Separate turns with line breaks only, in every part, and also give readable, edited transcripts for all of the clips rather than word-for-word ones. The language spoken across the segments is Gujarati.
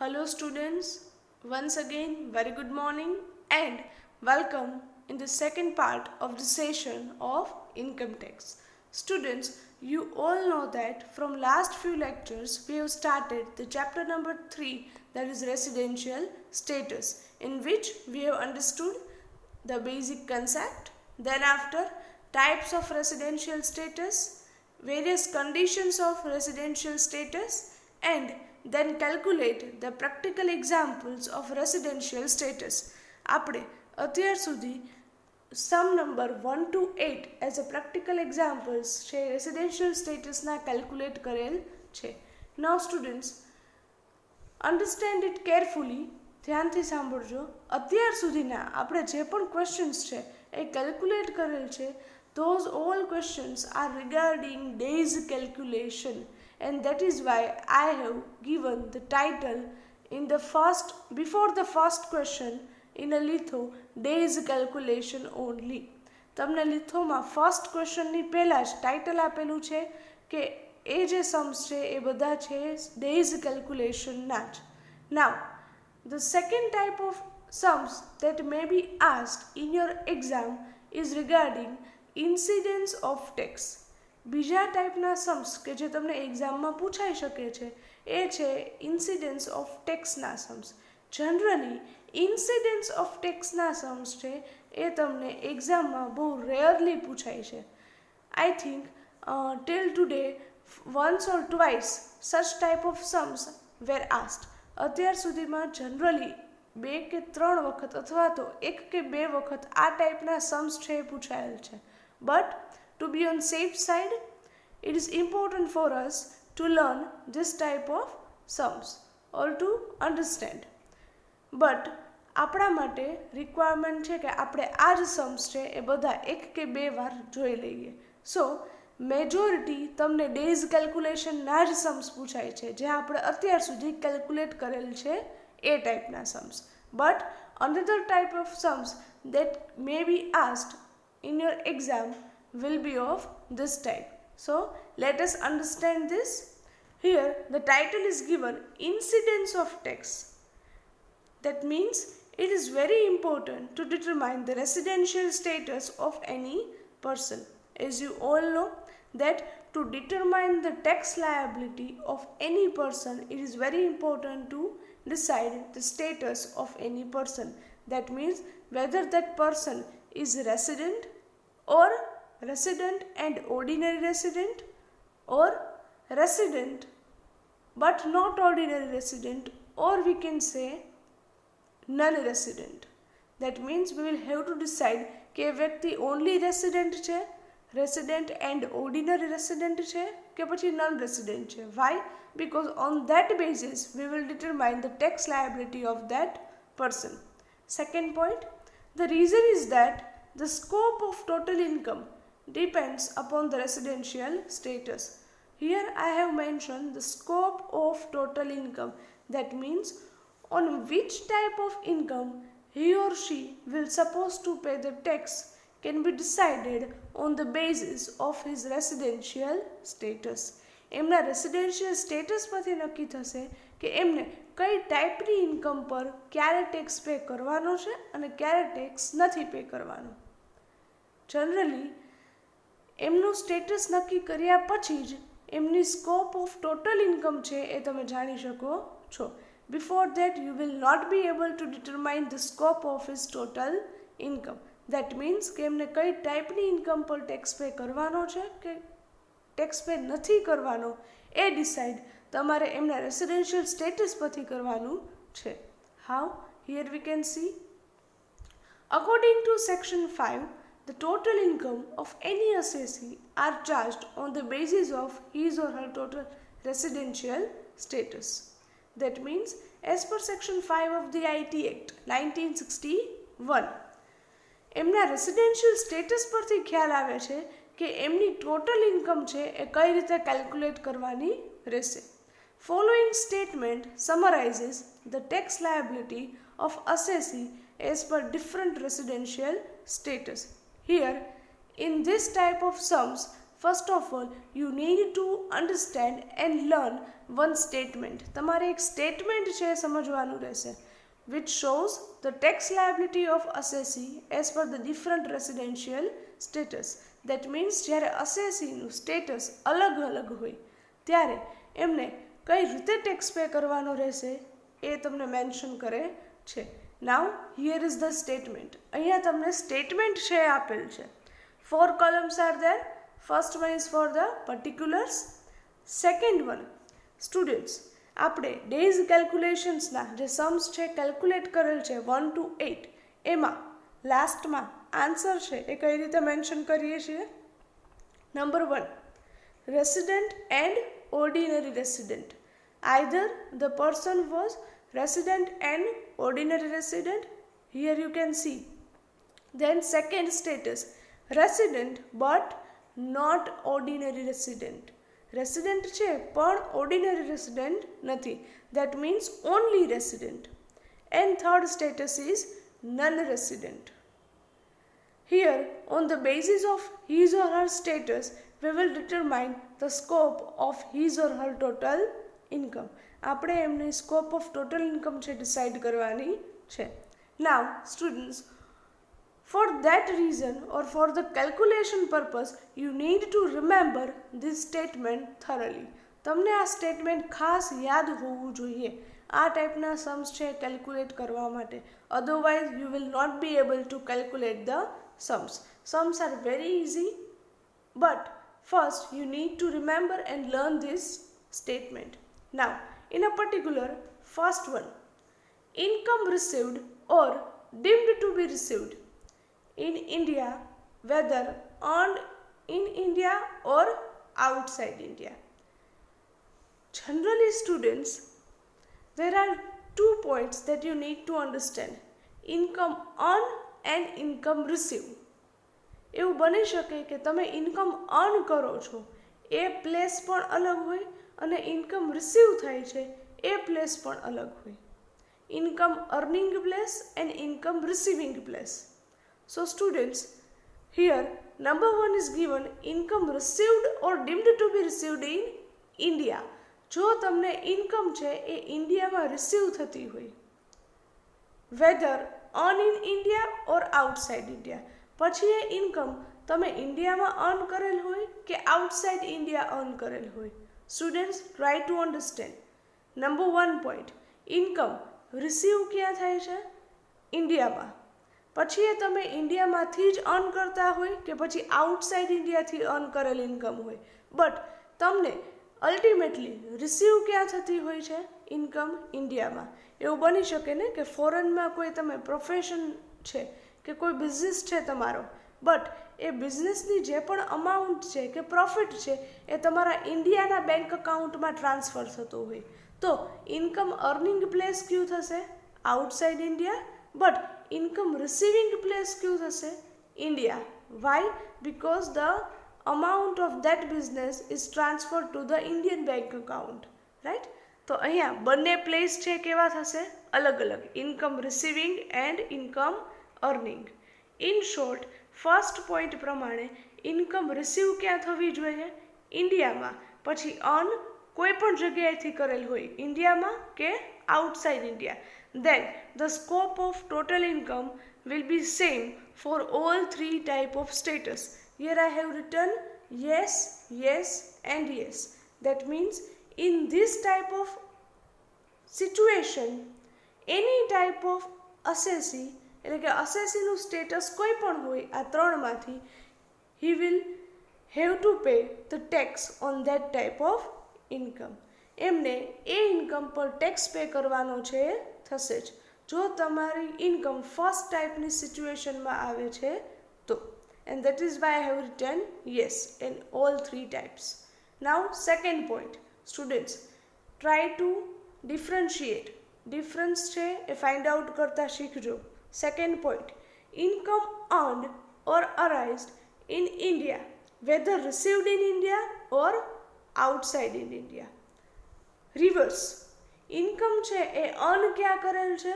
Hello students, once again very good morning and welcome in the second part of the session of income tax. Students, you all know that from last few lectures we have started the chapter number 3, that is residential status, in which we have understood the basic concept, then after types of residential status, various conditions of residential status, and then calculate the practical examples of residential status. આપણે અત્યાર સુધી sum number 1 to 8 as a practical examples છે રેસિડેન્શિયલ સ્ટેટસના કેલ્ક્યુલેટ કરેલ છે. Now students understand it carefully, ધ્યાનથી સાંભળજો. અત્યાર સુધીના આપણે જે પણ ક્વેશ્ચન્સ છે એ કેલ્ક્યુલેટ કરેલ છે. Those all questions are regarding days calculation, and that is why I have given the title in the first, before the first question in a litho, days calculation only. તમને લિથોમાં ફર્સ્ટ ક્વેશ્ચનની પહેલાં જ ટાઇટલ આપેલું છે કે એ જે સમ્સ છે એ બધા છે ડેઝ કેલ્ક્યુલેશનના જ. નાઉ the second type of sums that may be asked in your exam is regarding incidence of tax. બીજા ટાઈપના સમ્સ કે જે તમને એક્ઝામમાં પૂછાઈ શકે છે એ છે ઇન્સિડન્સ ઓફ ટેક્સના સમ્સ. જનરલી ઇન્સિડન્સ ઓફ ટેક્સના સમ્સ છે એ તમને એક્ઝામમાં બહુ રેયરલી પૂછાય છે. I think till today once or twice such type of sums were asked. અત્યાર સુધીમાં જનરલી 2 કે 3 વખત અથવા તો 1 કે 2 વખત આ ટાઈપના સમ્સ છે એ પૂછાયેલ છે. But to be on safe side, it is important for us to learn this type of sums or to understand. But આપણા માટે રિક્વાયરમેન્ટ છે કે આપણે આ જ સમ્સ છે એ બધા 1 કે 2 વાર જોઈ લઈએ. સો મેજોરિટી તમને ડેઝ કેલ્ક્યુલેશનના જ સમ્સ પૂછાય છે જે આપણે અત્યાર સુધી કેલ્ક્યુલેટ કરેલ છે એ ટાઈપના Sam's. But another type of sums that may be asked in your exam will be of this type. So let us understand this. Here the title is given incidence of tax. That means it is very important to determine the residential status of any person. As you all know that to determine the tax liability of any person, it is very important to decide the status of any person. That means whether that person is resident or resident and ordinary resident, or resident but not ordinary resident, or we can say non-resident. That means we will have to decide કે વ્યક્તિ only resident છે, resident and ordinary resident છે કે પછી non-resident છે. Why? Because on that basis we will determine the tax liability of that person. Second point, the reason is that the scope of total income depends upon the residential status. Here I have mentioned the scope of total income. That means on which type of income he or she will supposed to pay the tax can be decided on the basis of his residential status. એમના રેસિડેન્શિયલ સ્ટેટસ પરથી નક્કી થશે કે એમને કઈ ટાઈપની ઇન્કમ પર ક્યારે ટેક્સ પે કરવાનો છે અને ક્યારે ટેક્સ નથી પે કરવાનો. જનરલી એમનું સ્ટેટસ નક્કી કર્યા પછી જ એમની સ્કોપ ઓફ ટોટલ ઇન્કમ છે એ તમે જાણી શકો છો. Before that you will not be able to determine the scope of his total income. That means કે એમને કઈ ટાઈપની ઇન્કમ પર ટેક્સ પે કરવાનો છે કે ટેક્સ પે નથી કરવાનો એ ડિસાઇડ તમારે એમના રેસિડેન્શિયલ સ્ટેટસ પરથી કરવાનું છે. How? Here we can see. According to section 5, the total income of any assessee are charged on the basis of his or her total residential status. That means as per section 5 of the IT Act 1961, એમના રેસિડેન્શિયલ સ્ટેટસ પરથી ખ્યાલ આવે છે કે એમની ટોટલ ઇન્કમ છે એ કઈ રીતે કેલ્ક્યુલેટ કરવાની રહેશે. Following statement summarizes the tax liability of assessee as per different residential status. Here in this type of sums, first of all you need to understand and learn one statement. તમારે એક સ્ટેટમેન્ટ છે એ સમજવાનું રહેશે which shows the tax liability of assessee as per the different residential status. That means જ્યારે assesseeનું સ્ટેટસ અલગ અલગ હોય ત્યારે એમને કઈ રીતે ટેક્સ પે કરવાનો રહેશે એ તમને મેન્શન કરે છે. નાઉ હિયર ઇઝ ધ સ્ટેટમેન્ટ. અહીંયા તમને સ્ટેટમેન્ટ છે આપેલ છે. 4 columns are there. First one is for the particulars. Second one, students, આપણે ડેઝ કેલ્ક્યુલેશન્સના જે સમ્સ છે કેલ્ક્યુલેટ કરેલ છે 1 to 8, એમાં લાસ્ટમાં આન્સર છે એ કઈ રીતે મેન્શન કરીએ છીએ. Number 1, resident and ordinary resident. Either the person was resident and ordinary resident. Here you can see. Then second status, resident but not ordinary resident. Resident છે પણ ordinary resident નથી. That means only resident. And third status is non-resident. Here, on the basis of his or her status, we will determine the scope of his or her total income. આપણે એમની સ્કોપ ઓફ ટોટલ ઇન્કમ છે ડિસાઇડ કરવાની છે. Now students, for that reason or for the calculation purpose you need to remember this statement thoroughly. તમને આ સ્ટેટમેન્ટ ખાસ યાદ હોવું જોઈએ આ ટાઈપના સમ્સ છે કેલ્ક્યુલેટ કરવા માટે. Otherwise you will not be able to calculate the sums. Sums are very easy, but first you need to remember and learn this statement. Now in a particular, first one, income received or deemed to be received in India, whether earned in India or outside India. Generally students, there are 2 points that you need to understand: income earned and income received. એવું બની શકે કે તમે ઇન્કમ અર્ન કરો છો એ પ્લેસ પણ અલગ હોય અને ઇન્કમ રિસીવ થાય છે એ પ્લેસ પણ અલગ હોય. Income earning place and income receiving place. So students, here number 1 is given income received or deemed to be received in India. જો તમને ઇન્કમ છે એ ઇન્ડિયામાં રિસીવ થતી હોય, whether earn in India or outside India. પછી એ ઇન્કમ તમે ઇન્ડિયામાં અર્ન કરેલ હોય કે આઉટસાઇડ ઇન્ડિયા અર્ન કરેલ હોય. Students, try to understand. Number 1 point, income receive ક્યાં થાય છે? ઇન્ડિયામાં. પછી એ તમે ઇન્ડિયામાંથી જ અર્ન કરતા હોય કે પછી આઉટસાઇડ ઇન્ડિયાથી અર્ન કરેલ ઇન્કમ હોય, બટ તમને અલ્ટિમેટલી રિસીવ ક્યાં થતી હોય છે? ઇન્કમ ઇન્ડિયામાં. એવું બની શકે ને કે ફોરેનમાં કોઈ તમે પ્રોફેશન છે કે કોઈ બિઝનેસ છે તમારો, બટ એ બિઝનેસની જે પણ અમાઉન્ટ છે કે પ્રોફિટ છે એ તમારા ઇન્ડિયાના બેંક અકાઉન્ટમાં ટ્રાન્સફર થતો હોય, તો ઇન્કમ અર્નિંગ પ્લેસ ક્યું થશે? Outside India. But income receiving place ક્યું થશે? India. Why? Because the amount of that business is transfer to the Indian bank account. Right? તો અહીંયા બંને પ્લેસ છે કેવા થશે? અલગ અલગ. Income receiving and income earning. In short, first point પ્રમાણે ઇન્કમ રિસીવ ક્યાં થવી જોઈએ? ઇન્ડિયામાં. પછી અર્ન કોઈ પણ જગ્યાએથી કરેલ હોય, ઇન્ડિયામાં કે outside India. Then the scope of total income will be same for all 3 type of status. Here I have written yes, yes and yes. That means in this type of situation, any type of assessee, એટલે કે અસેસીનું સ્ટેટસ કોઈ પણ હોય આ ત્રણમાંથી, he will have to pay the tax on that type of income. એમને એ ઇન્કમ પર ટેક્સ પે કરવાનો છે થશે જ જો તમારી ઇન્કમ ફર્સ્ટ ટાઈપની સિચ્યુએશનમાં આવે છે તો. And that is why I have return yes in all 3 types. Now second point, students, try to differentiate. Difference છે એ ફાઇન્ડ આઉટ કરતા શીખજો. Second point, income earned or arised in India, whether received in India or outside in India. Reverse, income છે એ earn ક્યાં કરેલ છે?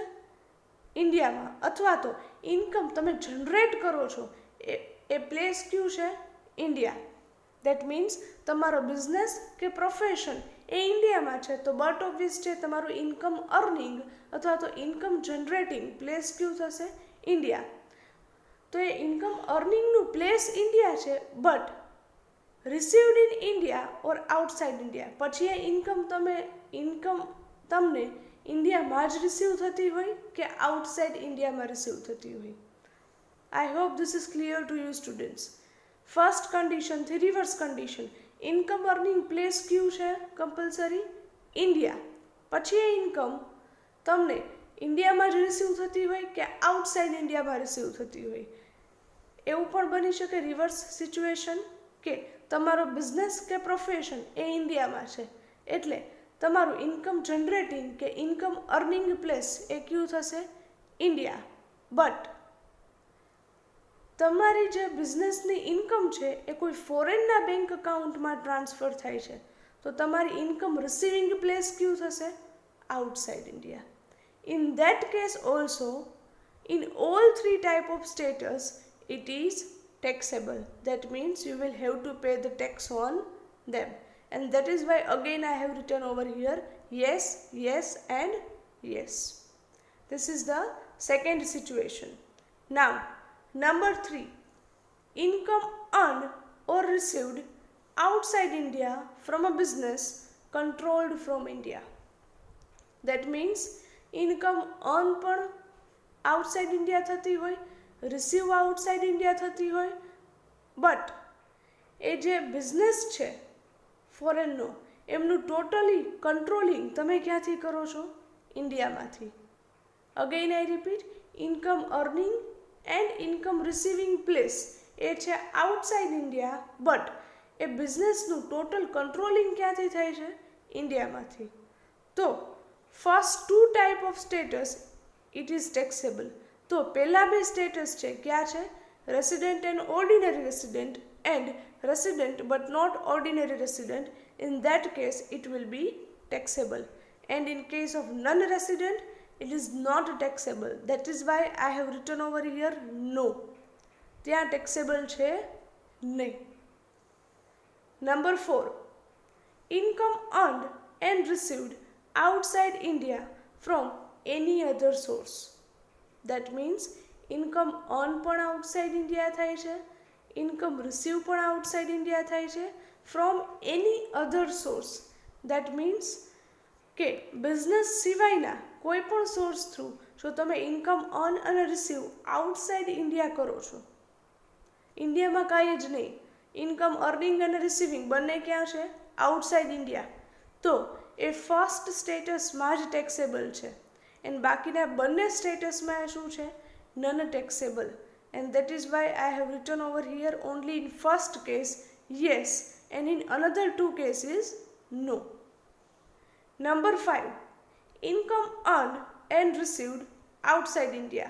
ઇન્ડિયામાં. અથવા તો ઇન્કમ તમે જનરેટ કરો છો એ પ્લેસ ક્યું છે? ઇન્ડિયા. દેટ મીન્સ તમારો બિઝનેસ કે પ્રોફેશન એ ઇન્ડિયામાં છે તો બટ ઓબ્વિયસ છે તમારું ઇન્કમ અર્નિંગ અથવા તો ઇન્કમ જનરેટિંગ પ્લેસ કયું થશે? ઇન્ડિયા. તો એ ઇન્કમ અર્નિંગનું પ્લેસ ઇન્ડિયા છે but received in India or outside India. પછી એ ઇન્કમ તમને ઇન્ડિયામાં જ રિસીવ થતી હોય કે આઉટસાઇડ ઇન્ડિયામાં રિસીવ થતી હોય. I hope this is clear to you students. First કન્ડિશનથી reverse condition. Income earning place કયું છે? Compulsory India. પછી એ ઇન્કમ તમને ઇન્ડિયામાં જ રિસીવ થતી હોય કે આઉટસાઇડ ઇન્ડિયામાં રિસીવ થતી હોય. એવું પણ બની શકે રિવર્સ સિચ્યુએશન કે તમારો બિઝનેસ કે પ્રોફેશન એ ઇન્ડિયામાં છે એટલે તમારું ઇન્કમ જનરેટિંગ કે ઇન્કમ અર્નિંગ પ્લેસ એ કયું થશે? ઇન્ડિયા. બટ તમારી જે બિઝનેસની ઇન્કમ છે એ કોઈ ફોરેનના બેંક અકાઉન્ટમાં ટ્રાન્સફર થાય છે તો તમારી ઇન્કમ રિસીવિંગ પ્લેસ કયું થશે? Outside India. In that case also in all three type of status it is taxable. That means you will have to pay the tax on them, and that is why again I have written over here yes, yes and yes. This is the second situation. Now number 3, income earned or received outside India from a business controlled from India. That means income earn પણ આઉટસાઇડ ઇન્ડિયા થતી હોય, રિસીવ આઉટસાઇડ ઇન્ડિયા થતી હોય, બટ એ જે બિઝનેસ છે ફોરેનનો એમનું ટોટલી કંટ્રોલિંગ તમે ક્યાંથી કરો છો? ઇન્ડિયામાંથી. Again I repeat, income earning and income receiving place એ છે આઉટસાઇડ ઇન્ડિયા બટ એ બિઝનેસનું ટોટલ કંટ્રોલિંગ ક્યાંથી થાય છે? ઇન્ડિયામાંથી. તો first 2 type of status it is taxable. તો પહેલા બે સ્ટેટસ છે ક્યાં છે? Resident and ordinary resident and resident but not ordinary resident. In that case it will be taxable, and in case of non-resident it is not taxable. That is why I have written over here no. ત્યાં taxable છે નહીં. Number 4, income earned and received outside India from any other source. That means income earn પણ outside India થાય છે, income receive પણ outside India થાય છે from any other source. That means કે બિઝનેસ સિવાયના કોઈ પણ સોર્સ થ્રુ જો તમે ઇન્કમ અર્ન અને રિસીવ આઉટસાઇડ ઇન્ડિયા કરો છો, ઇન્ડિયામાં કાંઈ જ નહીં, ઇન્કમ અર્નિંગ અને રિસીવિંગ બંને ક્યાં છે? આઉટસાઇડ ઇન્ડિયા, તો એ ફર્સ્ટ સ્ટેટસમાં જ ટેક્સેબલ છે એન્ડ બાકીના બંને સ્ટેટસમાં શું છે? None taxable. And that is why I have written over here only in first case yes and in another 2 cases no. Number 5, income earned and received outside India.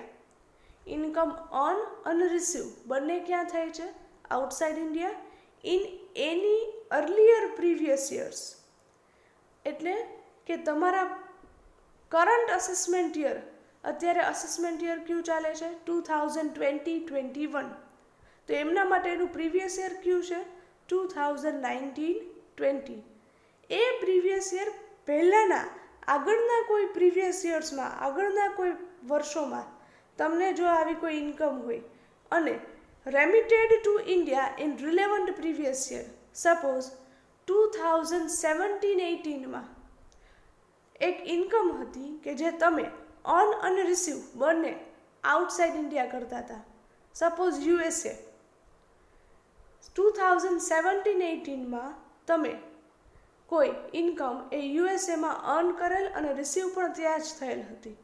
Income earned and received બંને ક્યાં થાય છે? outside India in any earlier previous years. એટલે કે તમારા કરંટ અસેસમેન્ટ યર, અત્યારે અસેસમેન્ટ યર કયું ચાલે છે? 2020-21. તો એમના માટેનું પ્રીવિયસ યર કયું છે? 2019-20. એ પ્રીવિયસ યર પહેલાંના આગળના કોઈ પ્રીવિયસ યર્સમાં, આગળના કોઈ વર્ષોમાં તમને જો આવી કોઈ ઇન્કમ હોય અને remitted to India in relevant previous year, suppose 2017-18માં એક ઇન્કમ હતી કે જે તમે ઓન અને રિસીવ બંને આઉટસાઇડ ઇન્ડિયા કરતા હતા, સપોઝ યુએસએ. 2017-18માં તમે કોઈ ઇન્કમ એ યુએસએમાં અર્ન કરેલ અને રિસીવ પણ ત્યાં જ થયેલ હતી,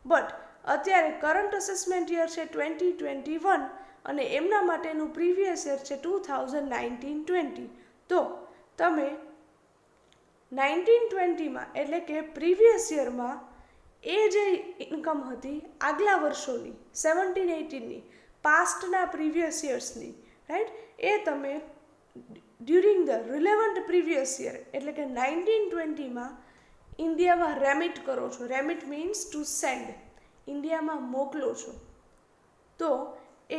બટ અત્યારે કરંટ અસેસમેન્ટ યર છે 2021 અને એમના માટેનું પ્રીવિયસ યર છે 2019-20. તો તમે 19-20માં એટલે કે પ્રીવિયસ યરમાં એ જે ઇન્કમ હતી આગલા વર્ષોની 17-18ની, પાસ્ટના પ્રીવિયસ યર્સની, રાઈટ, એ તમે during the relevant previous year એટલે કે 19-20માં ઇન્ડિયામાં રેમિટ કરો છો. રેમિટ મીન્સ ટુ સેન્ડ, ઇન્ડિયામાં મોકલો છો. તો એ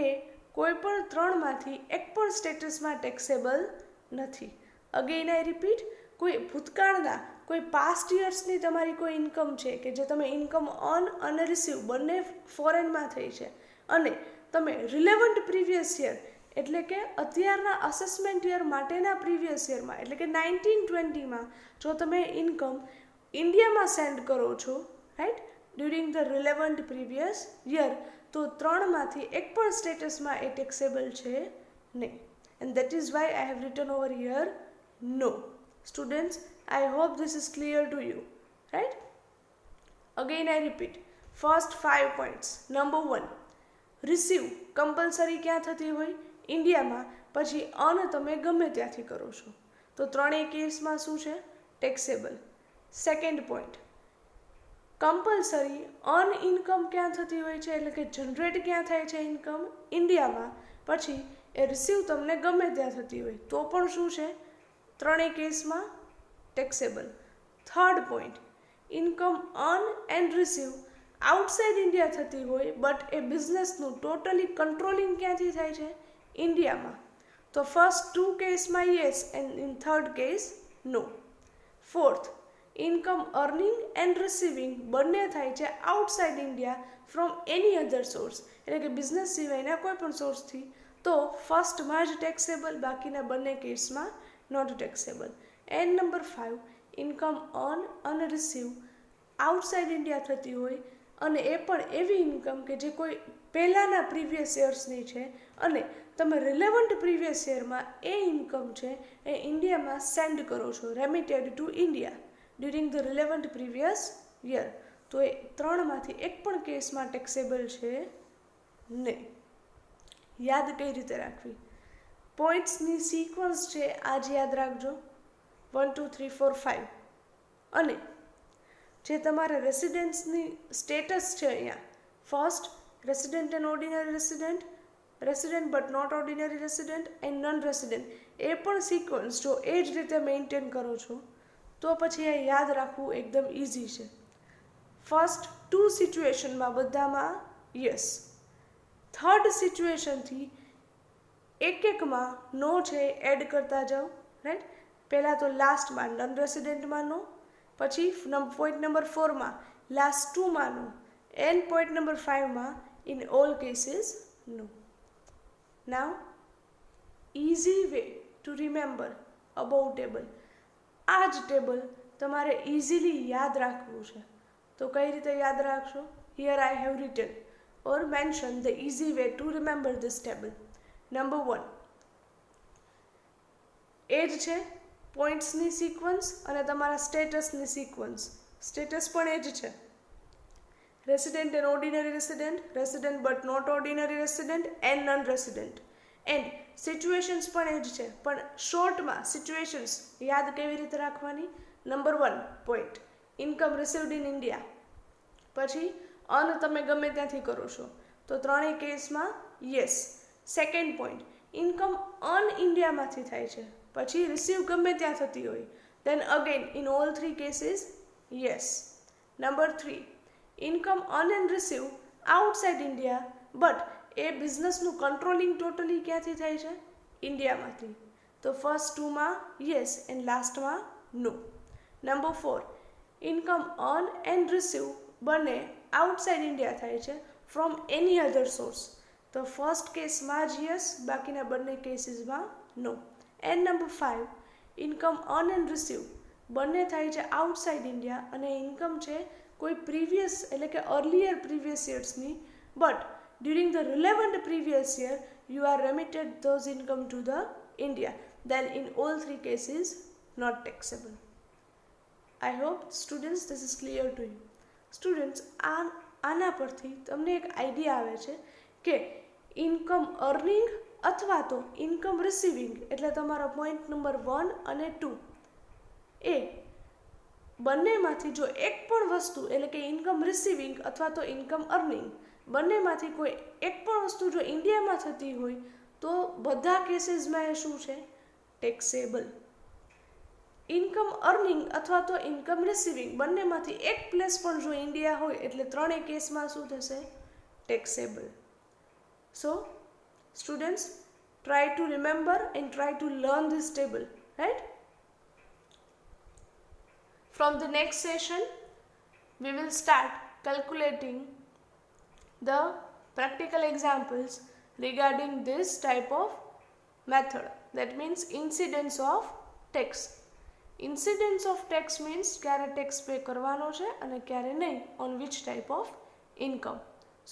કોઈ પણ ત્રણમાંથી એક પણ સ્ટેટસમાં ટેક્સેબલ નથી. અગેઇન આઈ રિપીટ, કોઈ ભૂતકાળના કોઈ પાસ્ટ યર્સની તમારી કોઈ ઇન્કમ છે કે જે તમે ઇન્કમ અર્ન અને રિસીવ બંને ફોરેનમાં થઈ છે અને તમે રિલેવન્ટ પ્રીવિયસ યર એટલે કે અત્યારના અસેસમેન્ટ યર માટેના પ્રીવિયસ યરમાં એટલે કે 1920માં જો તમે ઇન્કમ ઇન્ડિયામાં સેન્ડ કરો છો, right, during the relevant previous year, તો ત્રણમાંથી એક પણ સ્ટેટસમાં એ ટેક્સેબલ છે નહીં. And that is why I have written over here નો. Students, I hope this is clear to you, right? Again I repeat, first 5 points. Number 1, receive compulsory ક્યાં થતી હોય? ઇન્ડિયામાં. પછી અન તમે ગમે ત્યાંથી કરો છો તો ત્રણેય કેસમાં શું છે? ટેક્સેબલ. સેકન્ડ પોઈન્ટ, કમ્પલસરી અન ઇન્કમ ક્યાં થતી હોય છે એટલે કે જનરેટ ક્યાં થાય છે ઇન્કમ? ઇન્ડિયામાં. પછી એ રિસીવ તમને ગમે ત્યાં થતી હોય તો પણ શું છે? ત્રણેય કેસમાં taxable. Third point, income earn and receive outside India થતી હોય બટ એ બિઝનેસનું ટોટલી કંટ્રોલિંગ ક્યાંથી થાય છે? ઇન્ડિયામાં. તો ફર્સ્ટ ટુ કેસમાં yes and in third case no. Fourth, income earning and receiving બંને થાય છે outside India from any other source એટલે કે બિઝનેસ સિવાયના કોઈ પણ સોર્સથી, તો ફર્સ્ટમાં જ ટેક્સેબલ, બાકીના બંને કેસમાં not taxable. And number 5, income earn અને રિસીવ આઉટસાઇડ ઇન્ડિયા થતી હોય અને એ પણ એવી ઇન્કમ કે જે કોઈ પહેલાંના પ્રીવિયસ યર્સની છે અને તમે રિલેવન્ટ પ્રીવિયસ યરમાં એ ઇન્કમ છે એ ઇન્ડિયામાં સેન્ડ કરો છો, remitted to India during the relevant previous year, તો એ ત્રણમાંથી એક પણ કેસમાં ટેક્સેબલ છે નહીં. યાદ કઈ રીતે રાખવી? પોઈન્ટ્સની સિક્વન્સ છે આજ યાદ રાખજો, 1 2 3 4 5. અને જે તમારા રેસિડેન્ટ્સની સ્ટેટસ છે અહીંયા, first resident and ordinary resident, resident but not ordinary resident and non resident, એ પણ સિક્વન્સ જો એ જ રીતે મેન્ટેન કરો છો તો પછી એ યાદ રાખવું એકદમ ઇઝી છે. ફર્સ્ટ ટુ સિચ્યુએશનમાં બધામાં યસ, થર્ડ સિચ્યુએશનથી એકમાં નો છે એડ કરતા જાઓ, રાઈટ. પહેલાં તો લાસ્ટમાં નોન રેસિડેન્ટમાં નો, પછી પોઈન્ટ નંબર 4માં લાસ્ટ ટુમાં નો, એન્ડ પોઈન્ટ નંબર 5માં in all cases no. Now easy way to remember about table. આ જ ટેબલ તમારે ઇઝીલી યાદ રાખવું છે તો કઈ રીતે યાદ રાખશો? Here I have written or mention the easy way to remember this table. Number 1, એ જ છે પોઈન્ટ્સની સિક્વન્સ અને તમારા સ્ટેટસની સિક્વન્સ. સ્ટેટસ પણ એ જ છે, resident and ordinary resident, resident but not ordinary resident and non resident. And situations પણ એ જ છે, પણ શોર્ટમાં સિચ્યુએશન્સ યાદ કેવી રીતે રાખવાની? Number 1 point, income received in India, પછી અન તમે ગમે ત્યાંથી કરો છો તો ત્રણેય કેસમાં yes. Second point, income earn ઇન્ડિયામાંથી થાય છે પછી રિસીવ ગમે ત્યાં થતી હોય, then again in all three cases yes. Number 3, income earn and receive outside India but એ બિઝનેસનું કંટ્રોલિંગ ટોટલી ક્યાંથી થાય છે? ઇન્ડિયામાંથી, તો ફર્સ્ટ ટુમાં યસ એન્ડ લાસ્ટમાં no. Number 4, income earn and receive બંને આઉટસાઇડ ઇન્ડિયા થાય છે ફ્રોમ એની અધર સોર્સ, તો ફર્સ્ટ કેસમાં જ યસ, બાકીના બંને કેસીસમાં no. And number 5, income earn and receive બંને થાય છે આઉટસાઇડ ઇન્ડિયા અને ઇન્કમ છે કોઈ પ્રીવિયસ એટલે કે અર્લિયર પ્રીવિયસ યર્સની, but during the relevant previous year you are remitted those income to the India, then in all three cases not taxable. I hope students this is clear to you. Students, આના પરથી તમને એક આઈડિયા આવે છે કે ઇન્કમ અર્નિંગ અથવા તો ઇન્કમ રિસીવિંગ એટલે તમારો પોઈન્ટ નંબર 1 અને 2 એ બંનેમાંથી જો એક પણ વસ્તુ એટલે કે ઇન્કમ રિસીવિંગ અથવા તો ઇન્કમ અર્નિંગ બંનેમાંથી કોઈ એક પણ વસ્તુ જો ઇન્ડિયામાં થતી હોય તો બધા કેસીસમાં એ શું છે? ટેક્સેબલ. ઇન્કમ અર્નિંગ અથવા તો ઇન્કમ રિસીવિંગ બંનેમાંથી એક પ્લેસ પણ જો ઇન્ડિયા હોય એટલે ત્રણેય કેસમાં શું થશે? Taxable. So students, try to remember and try to learn this table, right? From the next session, we will start calculating the practical examples regarding this type of method. That means incidence of tax. Incidence of tax means ક્યારે tax pay કરવાનો છે અને ક્યારે નહીં, on which type of income.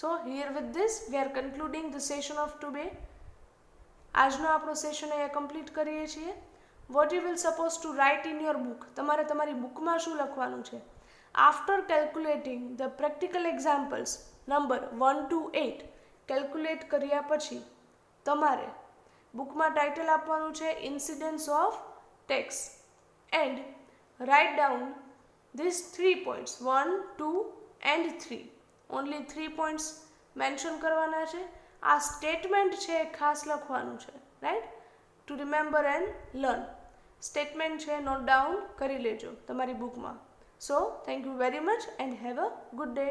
So here with this we are concluding the session of today. આજનો આપણો સેશન અહીંયા કમ્પ્લીટ કરીએ છીએ. What you will suppose to write in your book, તમારે તમારી બુકમાં શું લખવાનું છે? After calculating the practical examples number 1 to 8 calculate કર્યા પછી તમારે બુકમાં ટાઇટલ આપવાનું છે incidence of tax and write down this 3 points 1, 2 and 3. Only 3 points mention કરવાના છે. આ સ્ટેટમેન્ટ છે એ ખાસ લખવાનું છે, right, to remember and learn. Statement છે નોટ ડાઉન કરી લેજો તમારી બુકમાં. So thank you very much and have a good day.